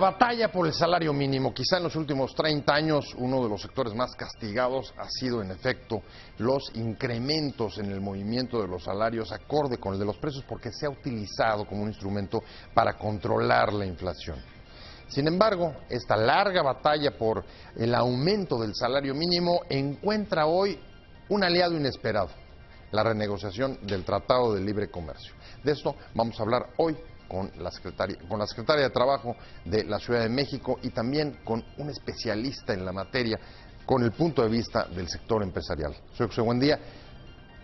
La batalla por el salario mínimo, quizá en los últimos 30 años, uno de los sectores más castigados ha sido, en efecto, los incrementos en el movimiento de los salarios acorde con el de los precios, porque se ha utilizado como un instrumento para controlar la inflación. Sin embargo, esta larga batalla por el aumento del salario mínimo encuentra hoy un aliado inesperado: la renegociación del Tratado de Libre Comercio. De esto vamos a hablar hoy con la secretaria de Trabajo de la Ciudad de México y también con un especialista en la materia, con el punto de vista del sector empresarial. Soy José Buendía.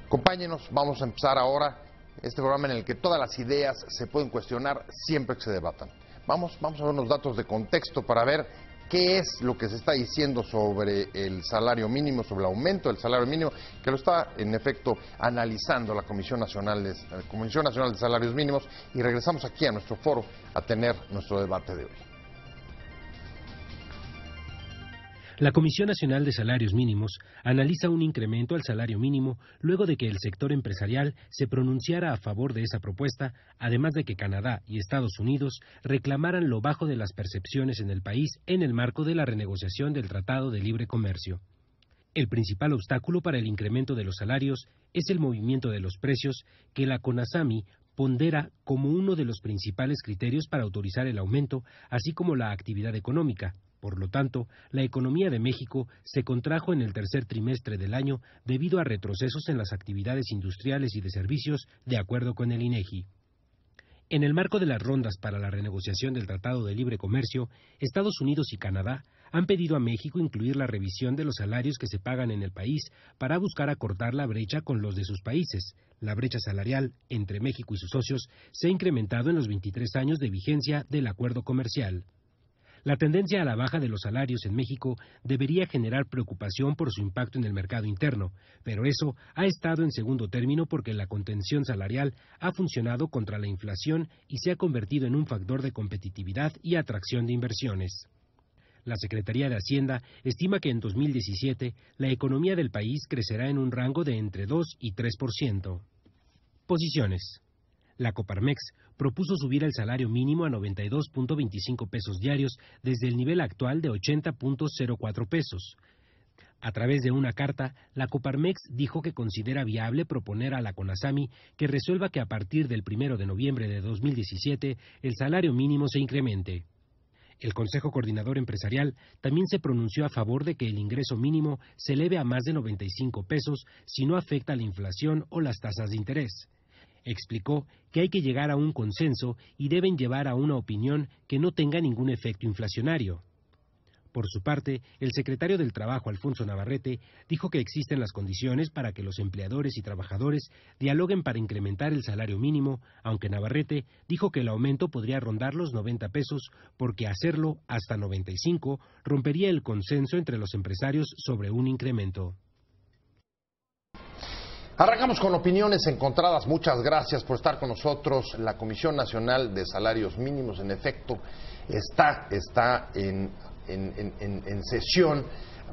Acompáñenos, vamos a empezar ahora este programa en el que todas las ideas se pueden cuestionar siempre que se debatan. Vamos a ver unos datos de contexto para ver qué es lo que se está diciendo sobre el salario mínimo, sobre el aumento del salario mínimo, que lo está, en efecto, analizando la Comisión Nacional de Salarios Mínimos, y regresamos aquí a nuestro foro a tener nuestro debate de hoy. La Comisión Nacional de Salarios Mínimos analiza un incremento al salario mínimo luego de que el sector empresarial se pronunciara a favor de esa propuesta, además de que Canadá y Estados Unidos reclamaran lo bajo de las percepciones en el país en el marco de la renegociación del Tratado de Libre Comercio. El principal obstáculo para el incremento de los salarios es el movimiento de los precios, que la CONASAMI pondera como uno de los principales criterios para autorizar el aumento, así como la actividad económica. Por lo tanto, la economía de México se contrajo en el tercer trimestre del año debido a retrocesos en las actividades industriales y de servicios, de acuerdo con el INEGI. En el marco de las rondas para la renegociación del Tratado de Libre Comercio, Estados Unidos y Canadá han pedido a México incluir la revisión de los salarios que se pagan en el país para buscar acortar la brecha con los de sus países. La brecha salarial entre México y sus socios se ha incrementado en los 23 años de vigencia del acuerdo comercial. La tendencia a la baja de los salarios en México debería generar preocupación por su impacto en el mercado interno, pero eso ha estado en segundo término porque la contención salarial ha funcionado contra la inflación y se ha convertido en un factor de competitividad y atracción de inversiones. La Secretaría de Hacienda estima que en 2017 la economía del país crecerá en un rango de entre 2 y 3%. Posiciones. La Coparmex propuso subir el salario mínimo a 92.25 pesos diarios desde el nivel actual de 80.04 pesos. A través de una carta, la Coparmex dijo que considera viable proponer a la CONASAMI que resuelva que a partir del 1 de noviembre de 2017 el salario mínimo se incremente. El Consejo Coordinador Empresarial también se pronunció a favor de que el ingreso mínimo se eleve a más de 95 pesos si no afecta la inflación o las tasas de interés. Explicó que hay que llegar a un consenso y deben llevar a una opinión que no tenga ningún efecto inflacionario. Por su parte, el secretario del Trabajo, Alfonso Navarrete, dijo que existen las condiciones para que los empleadores y trabajadores dialoguen para incrementar el salario mínimo, aunque Navarrete dijo que el aumento podría rondar los 90 pesos porque hacerlo hasta 95 rompería el consenso entre los empresarios sobre un incremento. Arrancamos con opiniones encontradas. Muchas gracias por estar con nosotros. La Comisión Nacional de Salarios Mínimos, en efecto, está en sesión.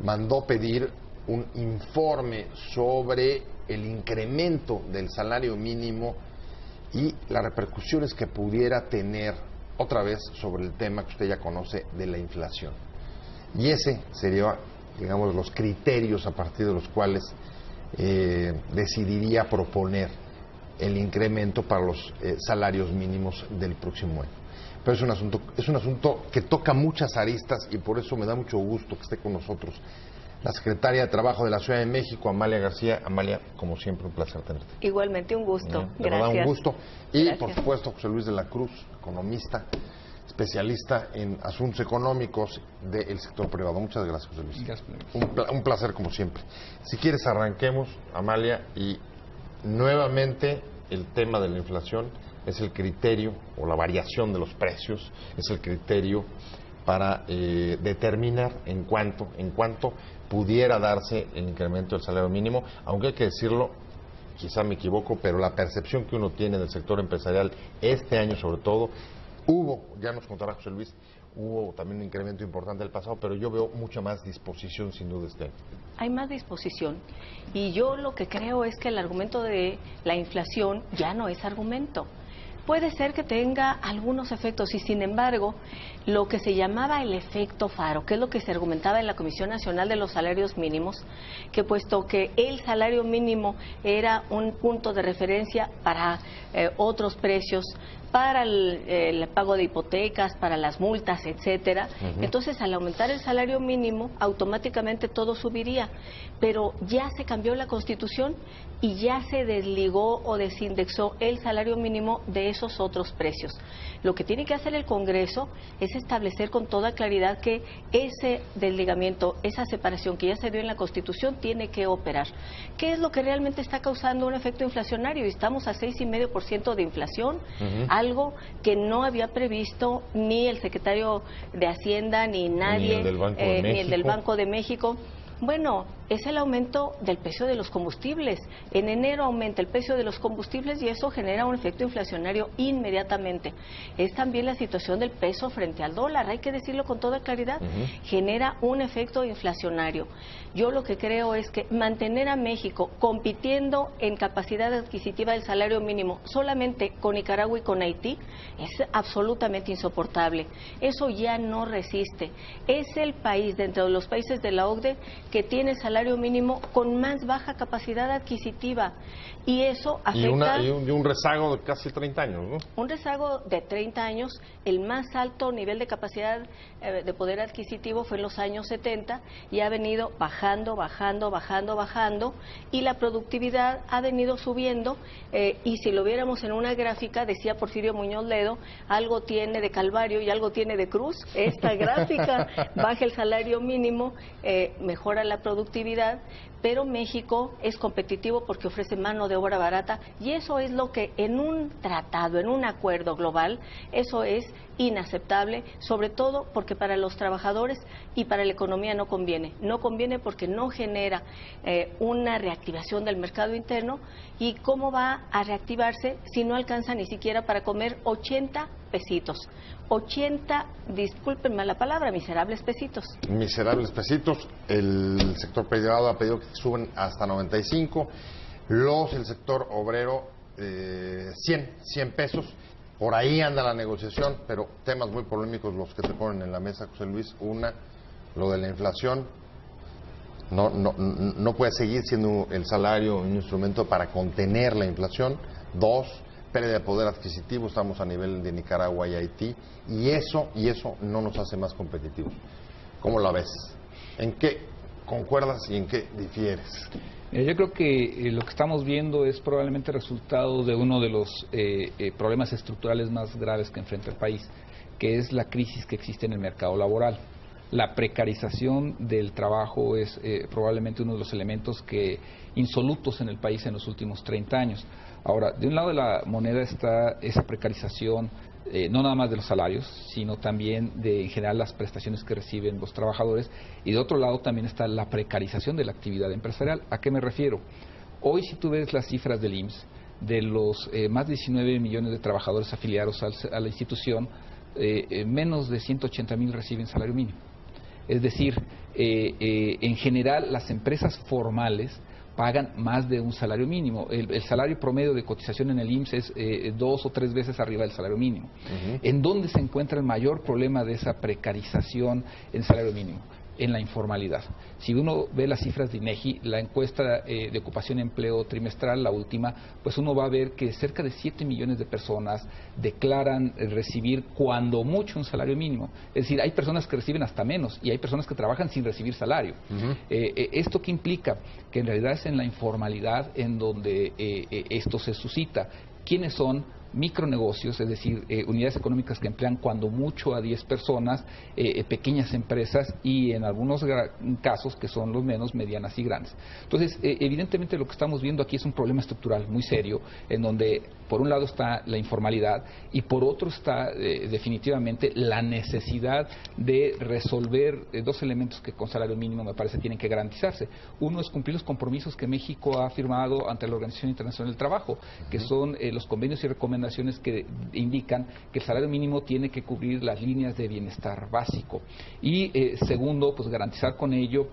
Mandó pedir un informe sobre el incremento del salario mínimo y las repercusiones que pudiera tener, otra vez, sobre el tema que usted ya conoce de la inflación. Y ese sería, digamos, los criterios a partir de los cuales decidiría proponer el incremento para los salarios mínimos del próximo año. Pero es un asunto que toca muchas aristas y por eso me da mucho gusto que esté con nosotros la secretaria de Trabajo de la Ciudad de México, Amalia García. Amalia, como siempre, un placer tenerte. Igualmente, un gusto. De verdad, un gusto. Y, gracias, por supuesto, José Luis de la Cruz, economista, especialista en asuntos económicos del sector privado. Muchas gracias, José Luis. Gracias. Un placer como siempre. Si quieres arranquemos, Amalia, y nuevamente el tema de la inflación es el criterio, o la variación de los precios, es el criterio para determinar en cuánto pudiera darse el incremento del salario mínimo, aunque hay que decirlo, quizá me equivoco, pero la percepción que uno tiene del sector empresarial este año sobre todo, ya nos contará José Luis, hubo también un incremento importante del pasado, pero yo veo mucha más disposición sin duda este año. Hay más disposición y yo lo que creo es que el argumento de la inflación ya no es argumento. puede ser que tenga algunos efectos y sin embargo lo que se llamaba el efecto faro, que es lo que se argumentaba en la Comisión Nacional de los Salarios Mínimos, que puesto que el salario mínimo era un punto de referencia para otros precios, para el pago de hipotecas, para las multas, etcétera. Entonces, al aumentar el salario mínimo, automáticamente todo subiría. Pero ya se cambió la Constitución y ya se desligó o desindexó el salario mínimo de esos otros precios. Lo que tiene que hacer el Congreso es establecer con toda claridad que ese desligamiento, esa separación que ya se dio en la Constitución, tiene que operar. ¿Qué es lo que realmente está causando un efecto inflacionario? Estamos a 6,5% de inflación, algo que no había previsto ni el secretario de Hacienda, ni nadie, ni el del Banco de México. Bueno, es el aumento del precio de los combustibles. En enero aumenta el precio de los combustibles y eso genera un efecto inflacionario inmediatamente. Es también la situación del peso frente al dólar, hay que decirlo con toda claridad. Genera un efecto inflacionario. Yo lo que creo es que mantener a México compitiendo en capacidad adquisitiva del salario mínimo solamente con Nicaragua y con Haití es absolutamente insoportable. Eso ya no resiste. Es el país, dentro de los países de la OCDE, que tiene el salario mínimo con más baja capacidad adquisitiva y eso afecta... Y un rezago de casi 30 años, ¿no? Un rezago de 30 años, el más alto nivel de capacidad de poder adquisitivo fue en los años 70 y ha venido bajando y la productividad ha venido subiendo y si lo viéramos en una gráfica, decía Porfirio Muñoz Ledo, algo tiene de Calvario y algo tiene de cruz. Esta gráfica baja el salario mínimo, mejora la productividad, pero México es competitivo porque ofrece mano de obra barata y eso es lo que en un tratado, en un acuerdo global, eso es inaceptable, sobre todo porque para los trabajadores y para la economía no conviene. No conviene porque no genera una reactivación del mercado interno y cómo va a reactivarse si no alcanza ni siquiera para comer 80 pesitos. 80, discúlpenme la palabra, miserables pesitos. Miserables pesitos. El sector privado ha pedido que suban hasta 95. El sector obrero, 100 pesos. Por ahí anda la negociación, pero temas muy polémicos los que se ponen en la mesa, José Luis. Una, lo de la inflación. No puede seguir siendo el salario un instrumento para contener la inflación. Dos, pérdida de poder adquisitivo, estamos a nivel de Nicaragua y Haití, y eso no nos hace más competitivos. ¿Cómo la ves? ¿En qué concuerdas y en qué difieres? Yo creo que lo que estamos viendo es probablemente resultado de uno de los problemas estructurales más graves que enfrenta el país, que es la crisis que existe en el mercado laboral. La precarización del trabajo es probablemente uno de los elementos insolutos en el país en los últimos 30 años. Ahora, de un lado de la moneda está esa precarización, no nada más de los salarios, sino también en general las prestaciones que reciben los trabajadores, y de otro lado también está la precarización de la actividad empresarial. ¿A qué me refiero? Hoy, si tú ves las cifras del IMSS, de los más de 19 millones de trabajadores afiliados a la institución, menos de 180,000 reciben salario mínimo. Es decir, en general las empresas formales pagan más de un salario mínimo. El salario promedio de cotización en el IMSS es 2 o 3 veces arriba del salario mínimo. ¿En dónde se encuentra el mayor problema de esa precarización en el salario mínimo? En la informalidad. Si uno ve las cifras de INEGI, la encuesta de ocupación y empleo trimestral, la última, pues uno va a ver que cerca de 7 millones de personas declaran recibir cuando mucho un salario mínimo. Es decir, hay personas que reciben hasta menos y hay personas que trabajan sin recibir salario. ¿Esto qué implica? Que en realidad es en la informalidad en donde esto se suscita. ¿Quiénes son? Micronegocios, es decir, unidades económicas que emplean cuando mucho a 10 personas, pequeñas empresas y en algunos casos, que son los menos, medianas y grandes. Entonces, evidentemente lo que estamos viendo aquí es un problema estructural muy serio, en donde por un lado está la informalidad y por otro está definitivamente la necesidad de resolver dos elementos que con salario mínimo me parece tienen que garantizarse. Uno es cumplir los compromisos que México ha firmado ante la Organización Internacional del Trabajo, que son los convenios y recomendaciones que indican que el salario mínimo tiene que cubrir las líneas de bienestar básico. Y segundo, pues garantizar con ello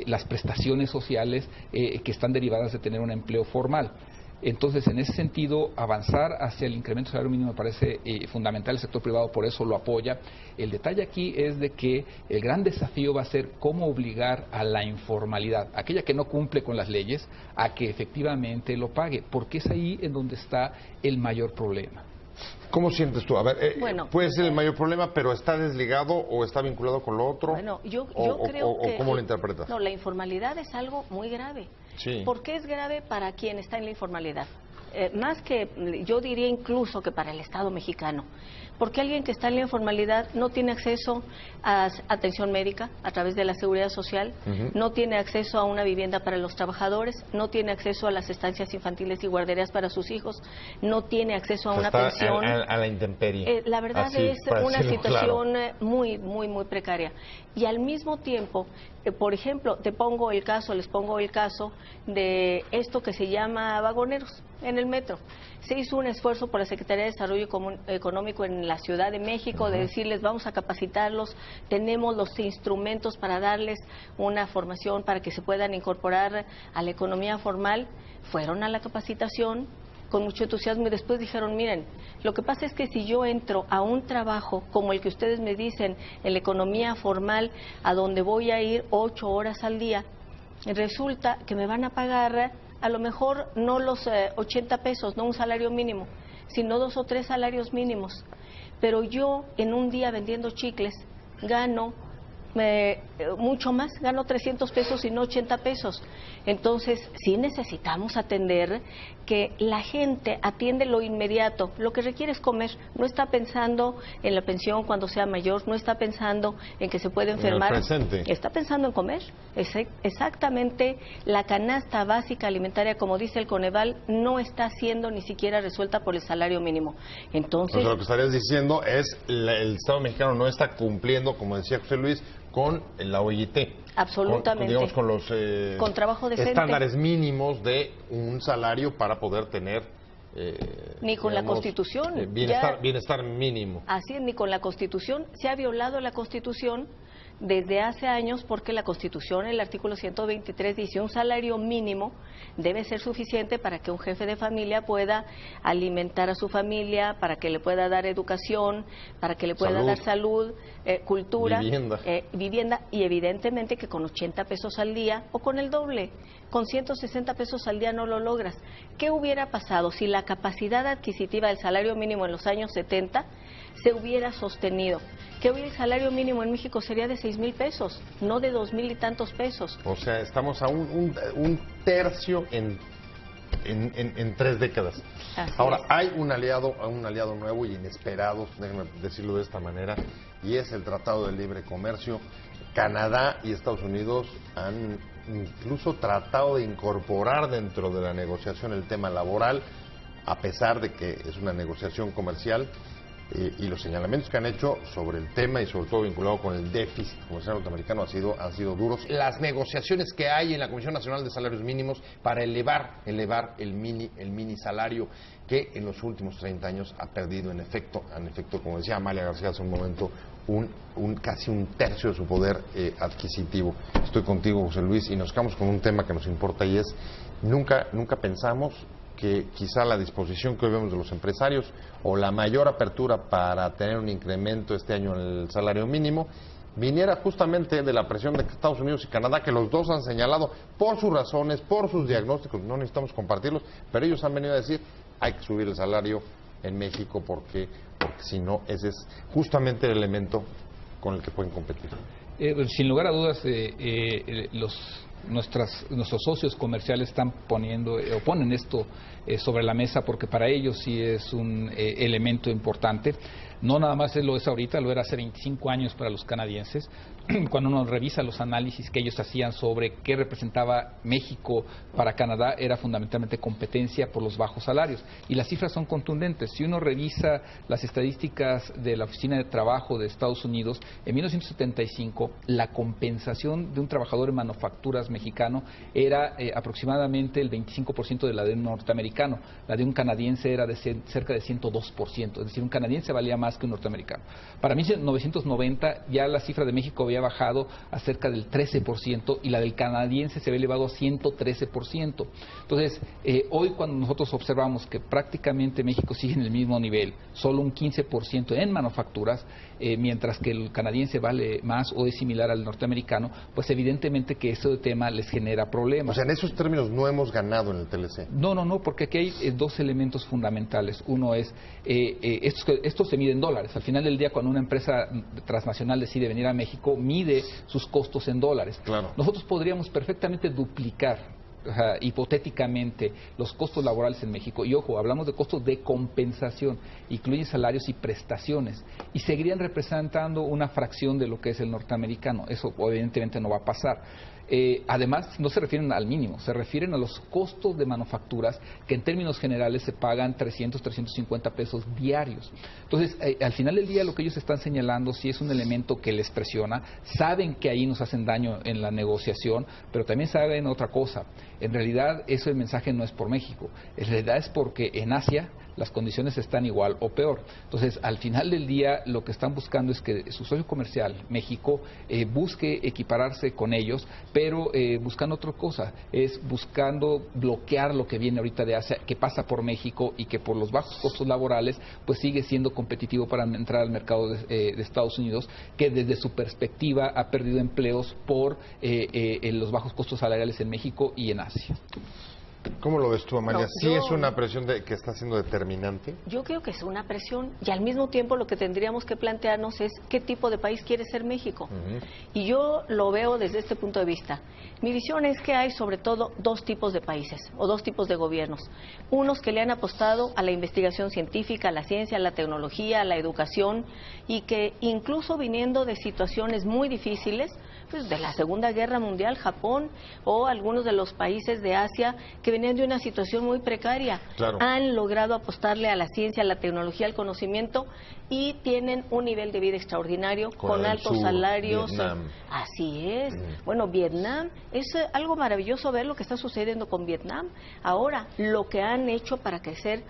las prestaciones sociales que están derivadas de tener un empleo formal. Entonces, en ese sentido, avanzar hacia el incremento del salario mínimo me parece fundamental. El sector privado por eso lo apoya. El detalle aquí es de que el gran desafío va a ser cómo obligar a la informalidad, aquella que no cumple con las leyes, a que efectivamente lo pague, porque es ahí en donde está el mayor problema. ¿Cómo sientes tú? A ver, bueno, puede ser el mayor problema, pero ¿está desligado o está vinculado con lo otro? Bueno, yo creo que... ¿Cómo lo interpretas? No, la informalidad es algo muy grave. Sí. ¿Por qué es grave para quien está en la informalidad? Más que, yo diría incluso que para el Estado mexicano. Porque alguien que está en la informalidad no tiene acceso a atención médica a través de la seguridad social, no tiene acceso a una vivienda para los trabajadores, no tiene acceso a las estancias infantiles y guarderías para sus hijos, no tiene acceso a una pensión. A la intemperie. La verdad Así, es una situación claro, muy precaria. Y al mismo tiempo, por ejemplo, les pongo el caso de esto que se llama vagoneros en el metro. Se hizo un esfuerzo por la Secretaría de Desarrollo Económico en la Ciudad de México de decirles vamos a capacitarlos, tenemos los instrumentos para darles una formación para que se puedan incorporar a la economía formal. Fueron a la capacitación con mucho entusiasmo y después dijeron, miren, lo que pasa es que si yo entro a un trabajo como el que ustedes me dicen en la economía formal, a donde voy a ir 8 horas al día, resulta que me van a pagar a lo mejor no los 80 pesos, no un salario mínimo, sino 2 o 3 salarios mínimos. Pero yo en un día vendiendo chicles gano mucho más, gano 300 pesos y no 80 pesos. Entonces, sí necesitamos atender que la gente atiende lo inmediato, lo que requiere es comer, no está pensando en la pensión cuando sea mayor, no está pensando en que se puede enfermar, está pensando en comer. Exactamente, la canasta básica alimentaria, como dice el Coneval, no está siendo ni siquiera resuelta por el salario mínimo. Entonces, lo que estarías diciendo es el Estado mexicano no está cumpliendo, como decía José Luis, con la OIT. Absolutamente. Con los con trabajo decente, estándares mínimos de un salario para poder tener ni con la Constitución bienestar mínimo. Así es, ni con la Constitución. Se ha violado la Constitución desde hace años porque la Constitución, el artículo 123 dice un salario mínimo debe ser suficiente para que un jefe de familia pueda alimentar a su familia, para que le pueda dar educación, para que le pueda dar salud, cultura, vivienda, y evidentemente que con 80 pesos al día o con el doble, con 160 pesos al día no lo logras. ¿Qué hubiera pasado si la capacidad adquisitiva del salario mínimo en los años 70 se hubiera sostenido? Que hoy el salario mínimo en México sería de 6,000 pesos, no de 2,000 y tantos pesos. O sea, estamos a un tercio en 3 décadas. Ahora, hay un aliado nuevo y inesperado, déjenme decirlo de esta manera, y es el Tratado de Libre Comercio. Canadá y Estados Unidos han incluso tratado de incorporar dentro de la negociación el tema laboral, a pesar de que es una negociación comercial. Y los señalamientos que han hecho sobre el tema y sobre todo vinculado con el déficit comercial norteamericano han sido duros. Las negociaciones que hay en la Comisión Nacional de Salarios Mínimos para elevar el mini salario que en los últimos 30 años ha perdido en efecto, como decía Amalia García hace un momento, casi un tercio de su poder adquisitivo. Estoy contigo, José Luis, y nos quedamos con un tema que nos importa y es, nunca pensamos que quizá la disposición que hoy vemos de los empresarios o la mayor apertura para tener un incremento este año en el salario mínimo viniera justamente de la presión de Estados Unidos y Canadá, que los dos han señalado por sus razones, por sus diagnósticos, no necesitamos compartirlos, pero ellos han venido a decir hay que subir el salario en México porque si no, ese es justamente el elemento con el que pueden competir. Sin lugar a dudas, nuestros socios comerciales están ponen esto sobre la mesa porque para ellos sí es un elemento importante. No nada más lo es ahorita, lo era hace 25 años para los canadienses. Cuando uno revisa los análisis que ellos hacían sobre qué representaba México para Canadá, era fundamentalmente competencia por los bajos salarios. Y las cifras son contundentes. Si uno revisa las estadísticas de la Oficina de Trabajo de Estados Unidos, en 1975 la compensación de un trabajador en manufacturas mexicano era aproximadamente el 25% de la de un norteamericano. La de un canadiense era de cerca de 102%. Es decir, un canadiense valía más más que un norteamericano. Para 1990 ya la cifra de México había bajado a cerca del 13% y la del canadiense se había elevado a 113%. Entonces, hoy cuando nosotros observamos que prácticamente México sigue en el mismo nivel, solo un 15% en manufacturas, mientras que el canadiense vale más o es similar al norteamericano, pues evidentemente que ese tema les genera problemas. O sea, en esos términos no hemos ganado en el TLC. No, porque aquí hay dos elementos fundamentales. Uno es, esto se mide en dólares. Al final del día, cuando una empresa transnacional decide venir a México, mide sus costos en dólares. Claro. Nosotros podríamos perfectamente duplicar hipotéticamente los costos laborales en México, y ojo, hablamos de costos de compensación, incluyen salarios y prestaciones, y seguirían representando una fracción de lo que es el norteamericano. Eso evidentemente no va a pasar. Además, no se refieren al mínimo, se refieren a los costos de manufacturas que en términos generales se pagan 300, 350 pesos diarios. Entonces, al final del día lo que ellos están señalando sí es un elemento que les presiona, saben que ahí nos hacen daño en la negociación, pero también saben otra cosa. En realidad, eso el mensaje no es por México, en realidad es porque en Asia las condiciones están igual o peor. Entonces, al final del día, lo que están buscando es que su socio comercial, México, busque equipararse con ellos, pero buscando otra cosa, es buscando bloquear lo que viene ahorita de Asia, que pasa por México y que por los bajos costos laborales, pues sigue siendo competitivo para entrar al mercado de Estados Unidos, que desde su perspectiva ha perdido empleos por los bajos costos salariales en México y en Asia. ¿Cómo lo ves tú, Amalia? No, ¿Sí es una presión que está siendo determinante? Yo creo que es una presión y al mismo tiempo lo que tendríamos que plantearnos es qué tipo de país quiere ser México. Y yo lo veo desde este punto de vista. Mi visión es que hay sobre todo dos tipos de países o dos tipos de gobiernos. Unos que le han apostado a la investigación científica, a la ciencia, a la tecnología, a la educación y que incluso viniendo de situaciones muy difíciles, pues de la Segunda Guerra Mundial, Japón o algunos de los países de Asia que venían de una situación muy precaria, claro, han logrado apostarle a la ciencia, a la tecnología, al conocimiento y tienen un nivel de vida extraordinario con altos salarios. Vietnam. Así es. Bueno, Vietnam, es algo maravilloso ver lo que está sucediendo con Vietnam. Ahora, lo que han hecho para crecer.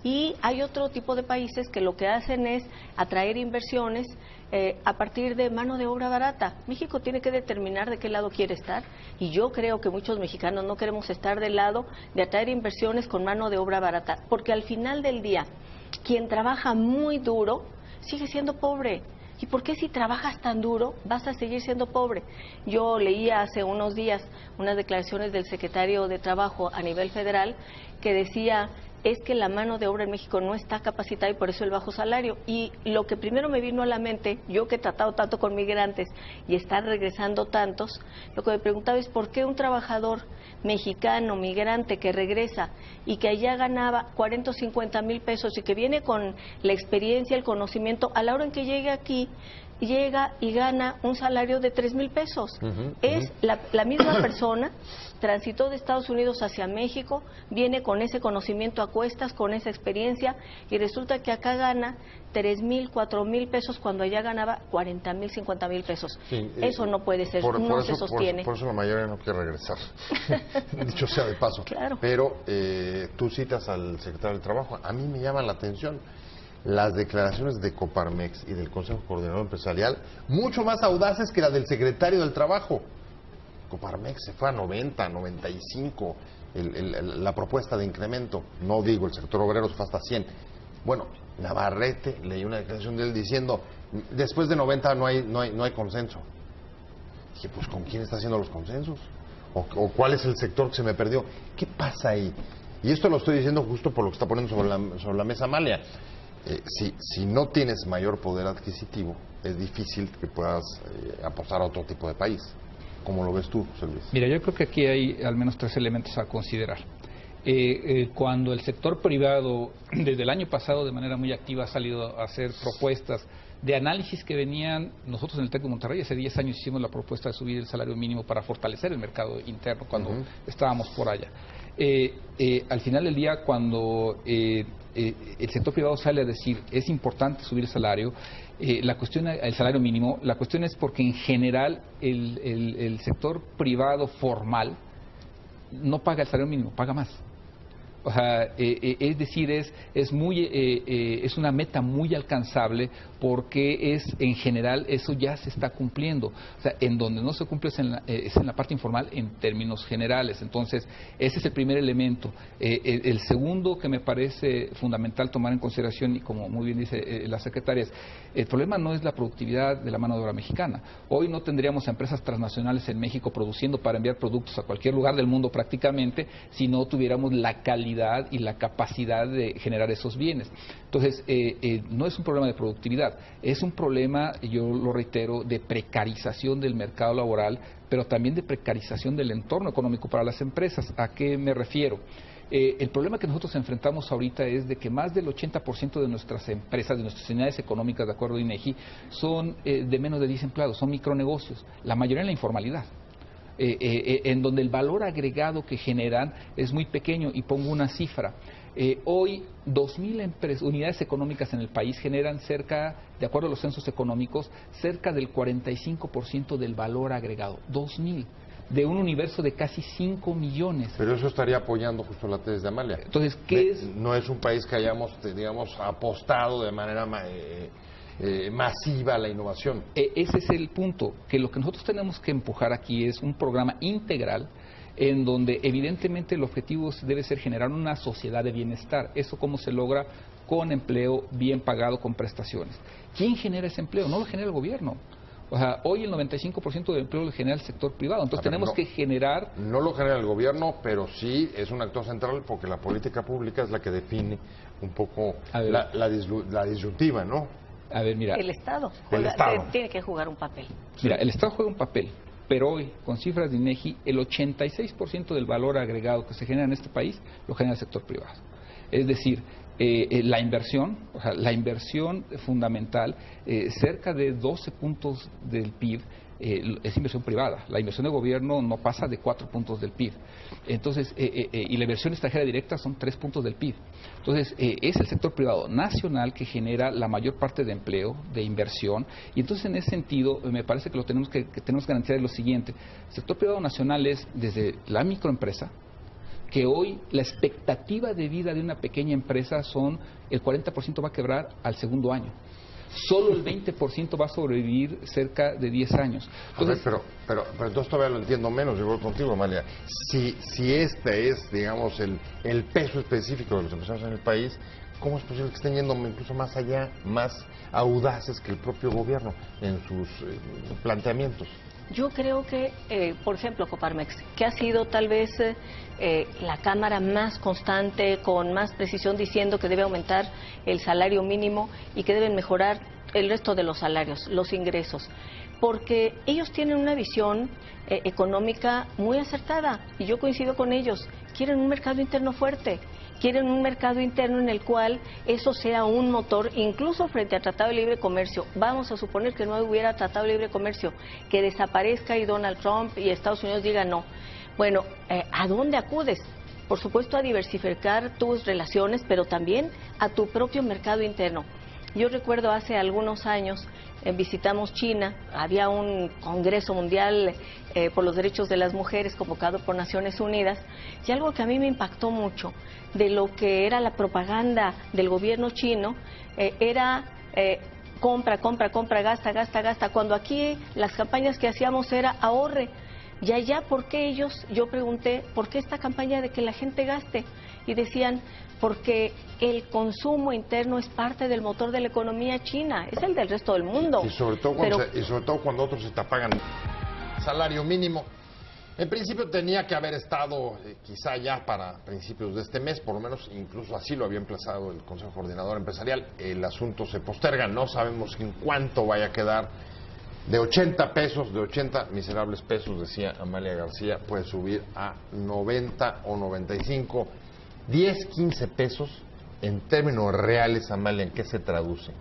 Y hay otro tipo de países que lo que hacen es atraer inversiones a partir de mano de obra barata. México tiene que determinar de qué lado quiere estar y yo creo que muchos mexicanos no queremos estar del lado de atraer inversiones con mano de obra barata, porque al final del día, quien trabaja muy duro sigue siendo pobre. ¿Y por qué si trabajas tan duro vas a seguir siendo pobre? Yo leía hace unos días unas declaraciones del secretario de Trabajo a nivel federal que decía es que la mano de obra en México no está capacitada y por eso el bajo salario. Y lo que primero me vino a la mente, yo que he tratado tanto con migrantes y están regresando tantos, lo que me preguntaba es por qué un trabajador mexicano, migrante que regresa y que allá ganaba 40 o 50 mil pesos y que viene con la experiencia, el conocimiento, a la hora en que llegue aquí, llega y gana un salario de 3,000 pesos. Es la misma persona, transitó de Estados Unidos hacia México, viene con ese conocimiento a cuestas, con esa experiencia, y resulta que acá gana 3,000, 4,000 pesos cuando allá ganaba 40,000, 50,000 pesos. Sí, eso no puede ser, no se sostiene. Por eso la mayoría no quiere regresar, dicho sea de paso. Claro. Pero tú citas al secretario del Trabajo, a mí me llama la atención las declaraciones de Coparmex y del Consejo Coordinador Empresarial, mucho más audaces que la del secretario del Trabajo. Coparmex se fue a 90, 95, la propuesta de incremento, no digo el sector obrero se fue hasta 100. Bueno, Navarrete, leí una declaración de él diciendo, después de 90 no hay consenso. Dije, pues ¿con quién está haciendo los consensos? ¿O cuál es el sector que se me perdió? ¿Qué pasa ahí? Y esto lo estoy diciendo justo por lo que está poniendo sobre la mesa Amalia. Si no tienes mayor poder adquisitivo, es difícil que puedas apostar a otro tipo de país. ¿Cómo lo ves tú, José Luis? Mira, yo creo que aquí hay al menos tres elementos a considerar. Cuando el sector privado, desde el año pasado, de manera muy activa, ha salido a hacer propuestas de análisis que venían, nosotros en el TEC de Monterrey, hace 10 años hicimos la propuesta de subir el salario mínimo para fortalecer el mercado interno cuando estábamos por allá. Al final del día, cuando el sector privado sale a decir es importante subir el salario, la cuestión, el salario mínimo, la cuestión es porque en general el sector privado formal no paga el salario mínimo, paga más. O sea, es decir, es una meta muy alcanzable porque en general eso ya se está cumpliendo. O sea, en donde no se cumple es en la parte informal en términos generales. Entonces, ese es el primer elemento. El segundo que me parece fundamental tomar en consideración, y como muy bien dice la secretaria, el problema no es la productividad de la mano de obra mexicana. Hoy no tendríamos empresas transnacionales en México produciendo para enviar productos a cualquier lugar del mundo prácticamente si no tuviéramos la calidad y la capacidad de generar esos bienes. Entonces, no es un problema de productividad, es un problema, yo lo reitero, de precarización del mercado laboral, pero también de precarización del entorno económico para las empresas. ¿A qué me refiero? El problema que nosotros enfrentamos ahorita es de que más del 80% de nuestras empresas, de nuestras unidades económicas, de acuerdo a INEGI, son de menos de 10 empleados, son micronegocios, la mayoría en la informalidad. En donde el valor agregado que generan es muy pequeño, y pongo una cifra. Hoy 2.000 unidades económicas en el país generan cerca, de acuerdo a los censos económicos, cerca del 45% del valor agregado. 2.000 de un universo de casi 5 millones. Pero eso estaría apoyando justo la tesis de Amalia. Entonces, ¿qué es? No es un país que hayamos, digamos, apostado de manera masiva a la innovación. Ese es el punto, que lo que nosotros tenemos que empujar aquí es un programa integral en donde evidentemente el objetivo debe ser generar una sociedad de bienestar. ¿Eso cómo se logra? Con empleo bien pagado, con prestaciones. ¿Quién genera ese empleo? No lo genera el gobierno. O sea, hoy el 95% del empleo lo genera el sector privado. Entonces tenemos que generar... No lo genera el gobierno, pero sí es un actor central porque la política pública es la que define un poco la disyuntiva, ¿no? A ver, mira... El Estado tiene que jugar un papel. Mira, el Estado juega un papel, pero hoy, con cifras de INEGI, el 86% del valor agregado que se genera en este país lo genera el sector privado. Es decir, la inversión, o sea, la inversión fundamental, cerca de 12 puntos del PIB, es inversión privada. La inversión de gobierno no pasa de 4 puntos del PIB. Entonces, y la inversión extranjera directa son 3 puntos del PIB. Entonces, es el sector privado nacional que genera la mayor parte de empleo, de inversión, y entonces en ese sentido me parece que lo tenemos que garantizar lo siguiente. El sector privado nacional es desde la microempresa, que hoy la expectativa de vida de una pequeña empresa son el 40% va a quebrar al segundo año. Solo el 20% va a sobrevivir cerca de 10 años. Entonces, pero entonces todavía lo entiendo menos, yo voy contigo, Amalia. Si este es, digamos, el peso específico de los empresarios en el país, ¿cómo es posible que estén yendo incluso más allá, más audaces que el propio gobierno en sus planteamientos? Yo creo que, por ejemplo, Coparmex, que ha sido tal vez la Cámara más constante, con más precisión, diciendo que debe aumentar el salario mínimo y que deben mejorar el resto de los salarios, los ingresos, porque ellos tienen una visión económica muy acertada, y yo coincido con ellos. Quieren un mercado interno fuerte, quieren un mercado interno en el cual eso sea un motor, incluso frente al Tratado de Libre Comercio. Vamos a suponer que no hubiera Tratado de Libre Comercio, que desaparezca y Donald Trump y Estados Unidos diga no. Bueno, ¿a dónde acudes? Por supuesto, a diversificar tus relaciones, pero también a tu propio mercado interno. Yo recuerdo hace algunos años visitamos China, había un Congreso Mundial por los Derechos de las Mujeres convocado por Naciones Unidas, y algo que a mí me impactó mucho de lo que era la propaganda del gobierno chino era compra, compra, compra, gasta, gasta, gasta, cuando aquí las campañas que hacíamos era ahorre. Y allá, ¿por qué ellos? Yo pregunté, ¿por qué esta campaña de que la gente gaste? Y decían, porque el consumo interno es parte del motor de la economía china, es el del resto del mundo. Y sobre todo cuando otros se te pagan salario mínimo. En principio tenía que haber estado quizá ya para principios de este mes, por lo menos incluso así lo había emplazado el Consejo Coordinador Empresarial. El asunto se posterga, no sabemos en cuánto vaya a quedar. De 80 pesos, de 80 miserables pesos, decía Amalia García, puede subir a 90 o 95, 10, 15 pesos. En términos reales, Amalia, ¿en qué se traduce?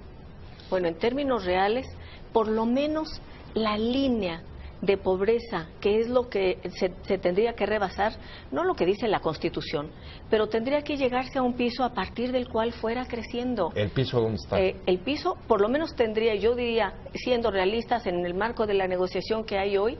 Bueno, en términos reales, por lo menos la línea de pobreza, que es lo que se tendría que rebasar, no lo que dice la Constitución, pero tendría que llegarse a un piso a partir del cual fuera creciendo. ¿El piso dónde está? El piso, por lo menos tendría, yo diría, siendo realistas en el marco de la negociación que hay hoy,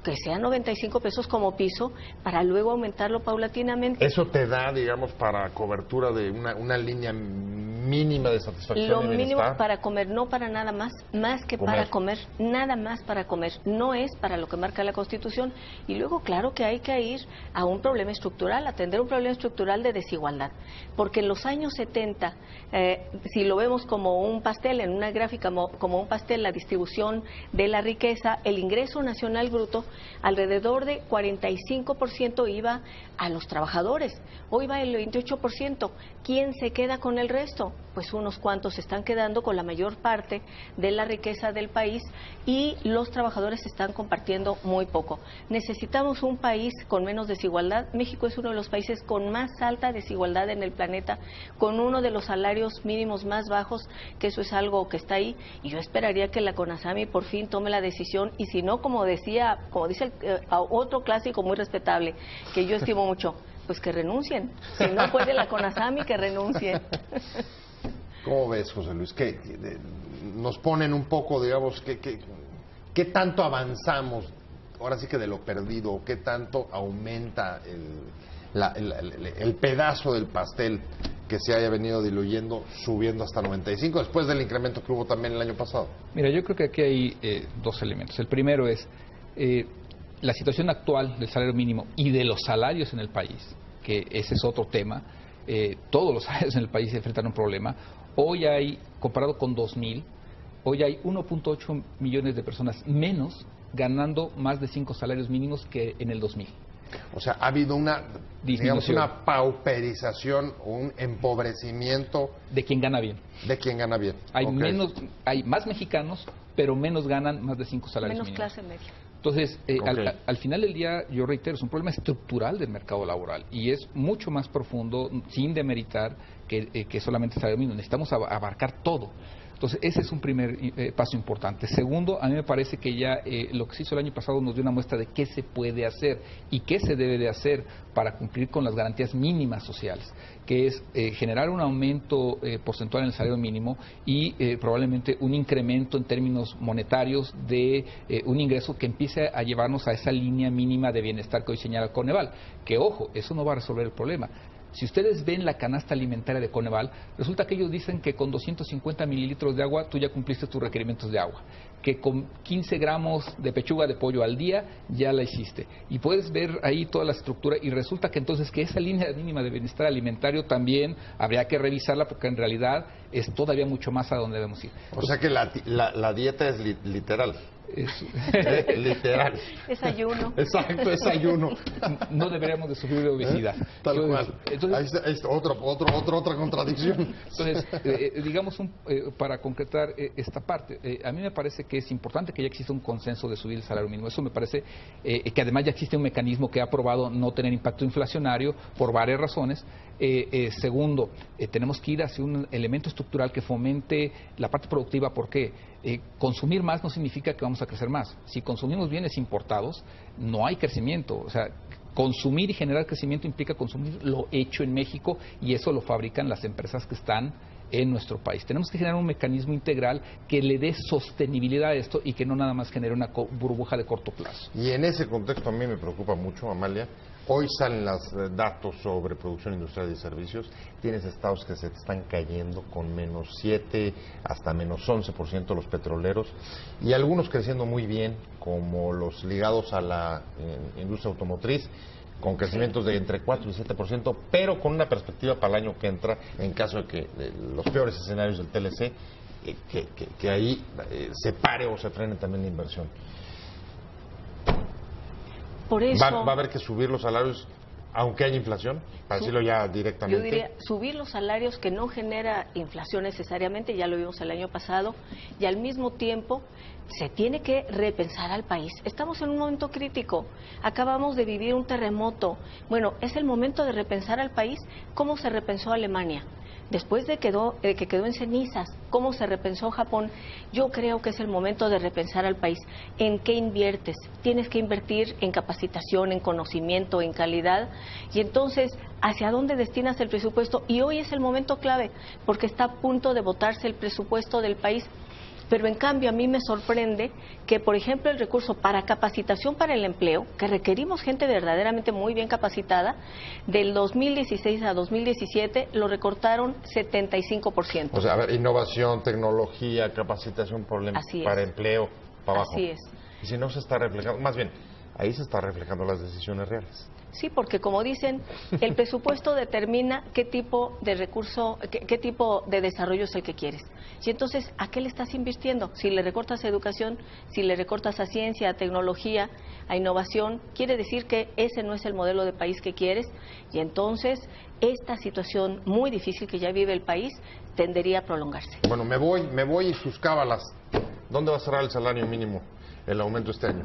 que sean 95 pesos como piso, para luego aumentarlo paulatinamente. ¿Eso te da, digamos, para cobertura de una línea mínima de satisfacción Lo y mínimo bienestar? para comer, no para nada más que para comer, nada más para comer, no es para lo que marca la Constitución. Y luego, claro que hay que ir a un problema estructural, atender un problema estructural de desigualdad, porque en los años 70, si lo vemos como un pastel, en una gráfica como un pastel, la distribución de la riqueza, el ingreso nacional bruto, alrededor de 45% iba a los trabajadores, hoy va el 28%. ¿Quién se queda con el resto? Pues unos cuantos se están quedando con la mayor parte de la riqueza del país y los trabajadores están compartiendo muy poco. Necesitamos un país con menos desigualdad. México es uno de los países con más alta desigualdad en el planeta, con uno de los salarios mínimos más bajos, que eso es algo que está ahí, y yo esperaría que la CONASAMI por fin tome la decisión, y si no, como dice otro clásico muy respetable, que yo estimo mucho, pues que renuncien. Si no puede la CONASAMI, que renuncien. ¿Cómo ves, José Luis? Que nos ponen un poco, digamos, ¿qué tanto avanzamos, ahora sí que de lo perdido, qué tanto aumenta el pedazo del pastel que se haya venido diluyendo, subiendo hasta 95, después del incremento que hubo también el año pasado? Mira, yo creo que aquí hay dos elementos. El primero es la situación actual del salario mínimo y de los salarios en el país, que ese es otro tema. Todos los salarios en el país se enfrentan a un problema. Hoy hay, comparado con 2000, hoy hay 1.8 millones de personas menos ganando más de 5 salarios mínimos que en el 2000. O sea, ha habido una, digamos, una pauperización, un empobrecimiento de quien gana bien. De quien gana bien. Hay más mexicanos, pero menos ganan más de 5 salarios mínimos. Menos clase media. Entonces, al final del día, yo reitero, es un problema estructural del mercado laboral y es mucho más profundo, sin demeritar que solamente el salario mínimo. Necesitamos abarcar todo. Entonces, ese es un primer paso importante. Segundo, a mí me parece que ya lo que se hizo el año pasado nos dio una muestra de qué se puede hacer y qué se debe de hacer para cumplir con las garantías mínimas sociales, que es generar un aumento porcentual en el salario mínimo y probablemente un incremento en términos monetarios de un ingreso que empiece a llevarnos a esa línea mínima de bienestar que hoy señala Coneval. Que, ojo, eso no va a resolver el problema. Si ustedes ven la canasta alimentaria de Coneval, resulta que ellos dicen que con 250 mililitros de agua tú ya cumpliste tus requerimientos de agua, que con 15 gramos de pechuga de pollo al día ya la hiciste. Y puedes ver ahí toda la estructura y resulta que entonces que esa línea mínima de bienestar alimentario también habría que revisarla porque en realidad es todavía mucho más a donde debemos ir. O sea que la dieta es literal. Literal. Es ayuno. Exacto, es ayuno. No deberíamos de sufrir de obesidad. Tal cual. Entonces, ahí está otra contradicción. Entonces, digamos, para concretar esta parte, a mí me parece que es importante que ya exista un consenso de subir el salario mínimo. Eso me parece que además ya existe un mecanismo que ha probado no tener impacto inflacionario por varias razones. Segundo, tenemos que ir hacia un elemento estructural que fomente la parte productiva. ¿Por qué? Consumir más no significa que vamos a crecer más. Si consumimos bienes importados, no hay crecimiento. O sea, consumir y generar crecimiento implica consumir lo hecho en México y eso lo fabrican las empresas que están en nuestro país. Tenemos que generar un mecanismo integral que le dé sostenibilidad a esto y que no nada más genere una burbuja de corto plazo. Y en ese contexto a mí me preocupa mucho, Amalia. Hoy salen los datos sobre producción industrial y servicios. Tienes estados que se están cayendo con menos 7 hasta menos 11% los petroleros y algunos creciendo muy bien, como los ligados a la industria automotriz, con crecimientos de entre 4 y 7%, pero con una perspectiva para el año que entra, en caso de que los peores escenarios del TLC, que ahí se pare o se frene también la inversión. Por eso, ¿Va a haber que subir los salarios aunque haya inflación? Para decirlo ya directamente. Yo diría subir los salarios, que no genera inflación necesariamente, ya lo vimos el año pasado, y al mismo tiempo se tiene que repensar al país. Estamos en un momento crítico, acabamos de vivir un terremoto. Bueno, es el momento de repensar al país. ¿Cómo se repensó Alemania? Después de que quedó en cenizas, ¿cómo se repensó Japón? Yo creo que es el momento de repensar al país. ¿En qué inviertes? Tienes que invertir en capacitación, en conocimiento, en calidad. Y entonces, ¿hacia dónde destinas el presupuesto? Y hoy es el momento clave, porque está a punto de votarse el presupuesto del país. Pero en cambio a mí me sorprende que, por ejemplo, el recurso para capacitación para el empleo, que requerimos gente verdaderamente muy bien capacitada, del 2016 a 2017 lo recortaron 75%. O sea, a ver, innovación, tecnología, capacitación para empleo, para abajo. Así es. Y si no se está reflejando, más bien, ahí se está reflejando las decisiones reales. Sí, porque como dicen, el presupuesto determina qué tipo de recurso, qué tipo de desarrollo es el que quieres. Y entonces, ¿a qué le estás invirtiendo? Si le recortas a educación, si le recortas a ciencia, a tecnología, a innovación, quiere decir que ese no es el modelo de país que quieres. Y entonces, esta situación muy difícil que ya vive el país tendería a prolongarse. Bueno, me voy y sus cábalas. ¿Dónde va a cerrar el salario mínimo, el aumento este año?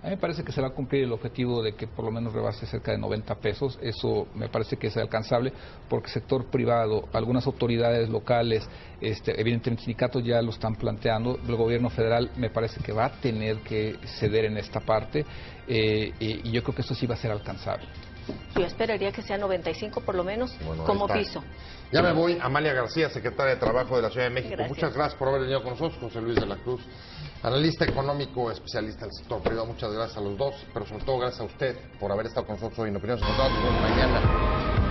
A mí me parece que se va a cumplir el objetivo de que por lo menos rebase cerca de 90 pesos. Eso me parece que es alcanzable porque el sector privado, algunas autoridades locales, evidentemente sindicatos ya lo están planteando. El gobierno federal me parece que va a tener que ceder en esta parte y yo creo que eso sí va a ser alcanzable. Yo esperaría que sea 95 por lo menos, bueno, como piso. Ya me voy. Amalia García, secretaria de Trabajo de la Ciudad de México. Gracias. Muchas gracias por haber venido con nosotros. José Luis de la Cruz, analista económico, especialista del sector privado. Muchas gracias a los dos, pero sobre todo gracias a usted por haber estado con nosotros hoy en Opiniones Encontradas. Nos vemos mañana.